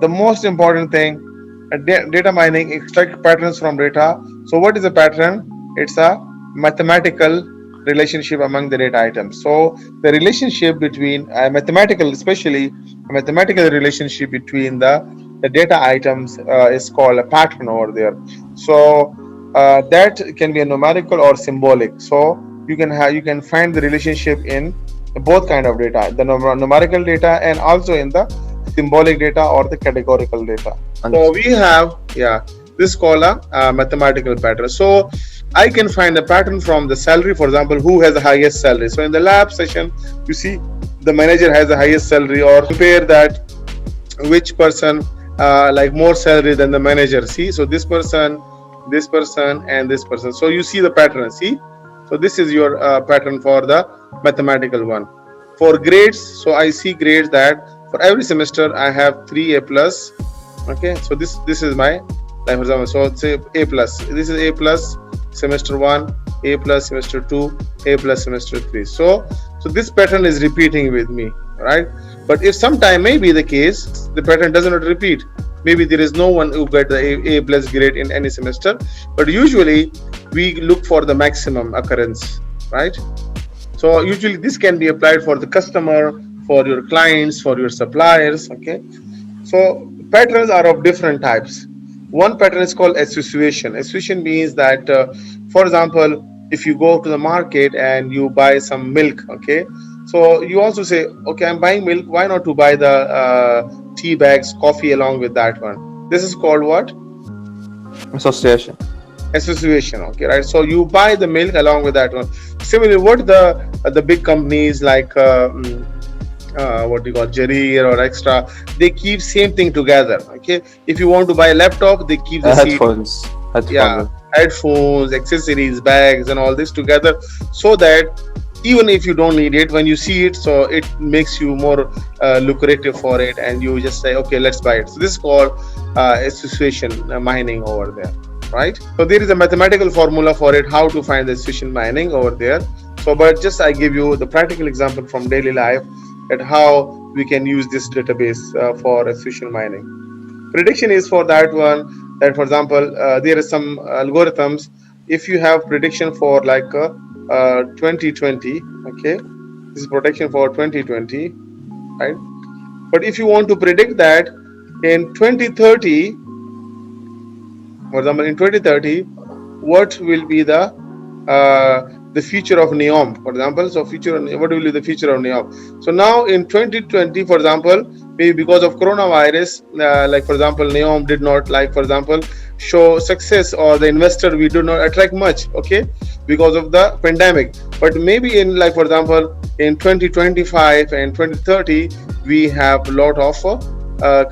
the most important thing, data mining, extract patterns from data. So what is a pattern? It's a mathematical relationship among the data items. So the relationship between mathematical, especially a mathematical relationship between the data items is called a pattern over there. So that can be a numerical or symbolic. So you can find the relationship in both kind of data, the numerical data and also in the symbolic data or the categorical data. So we have, yeah, this is called a mathematical pattern. So I can find a pattern from the salary, for example, who has the highest salary. So in the lab session, you see the manager has the highest salary, or compare that which person like more salary than the manager. See, so this person, and this person. So you see the pattern. See, so this is your pattern for the mathematical one. For grades, so I see grades that for every semester I have 3 A plus. Okay, so this is my, like for example, so say A plus. This is A plus semester 1, A plus semester 2, A plus semester 3. So this pattern is repeating with me, right? But if sometime may be the case, the pattern does not repeat. Maybe there is no one who get the A plus grade in any semester, but usually we look for the maximum occurrence, right? So usually this can be applied for the customer, for your clients, for your suppliers. Okay, so patterns are of different types. One pattern is called association. Association means that, for example, if you go to the market and you buy some milk, okay, so you also say, okay, I'm buying milk, why not to buy the tea bags, coffee along with that one? This is called what? Association. Association. Okay, right. So you buy the milk along with that one. Similarly, what the big companies like what do you call Jerry or Extra, they keep same thing together. Okay, if you want to buy a laptop, they keep the headphones. Yeah, headphones, accessories, bags, and all this together, so that even if you don't need it, when you see it, so it makes you more lucrative for it, and you just say, okay, let's buy it. So this is called association mining over there, right? So there is a mathematical formula for it, how to find the association mining over there. So but just I give you the practical example from daily life at how we can use this database for association mining. Prediction is for that one, that for example there are some algorithms. If you have prediction for like 2020, okay, this is prediction for 2020, right? But if you want to predict that in 2030, for example, in 2030, what will be the future of NEOM, for example? So what will be the future of NEOM? So now in 2020, for example, maybe because of coronavirus, like for example, NEOM did not, like for example, show success, or the investor we do not attract much, okay, because of the pandemic. But maybe in, like for example, in 2025 and 2030, we have a lot of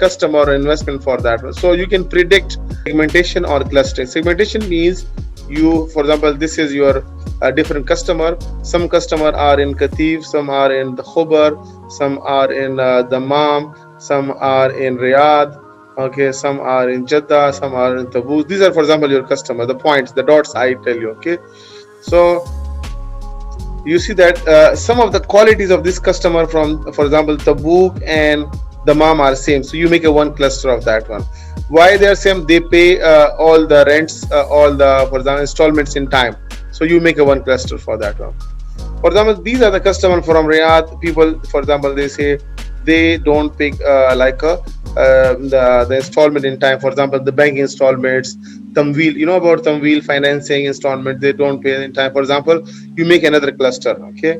customer investment for that one. So you can predict segmentation or clustering. Segmentation means you, for example, this is your different customer. Some customer are in Qatif, some are in the Khobar, some are in Dammam, some are in Riyadh, okay, some are in Jeddah, some are in Tabuk. These are, for example, your customer, the points, the dots I tell you, okay. So you see that some of the qualities of this customer from, for example, Tabuk and Dammam are same. So you make a one cluster of that one. Why they are same? They pay all the rents, all the, for example, installments in time. So you make a one cluster for that one. For example, these are the customers from Riyadh. People, for example, they say they don't pay the installment in time. For example, the bank installments, Tamweel, you know about Tamweel financing installment, they don't pay in time. For example, you make another cluster, okay.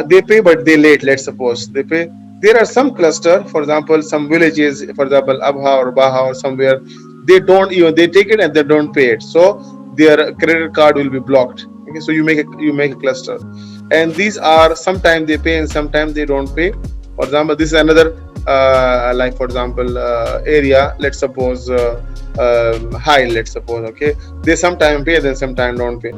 They pay but they late, let's suppose they pay. There are some cluster, for example, some villages, for example, Abha or Baha or somewhere, they don't even, they take it and they don't pay it. So their credit card will be blocked. Okay, so you make a cluster. And these are, sometimes they pay and sometimes they don't pay. For example, this is another like for example area, let's suppose high, let's suppose, okay, they sometimes pay, then sometimes don't pay.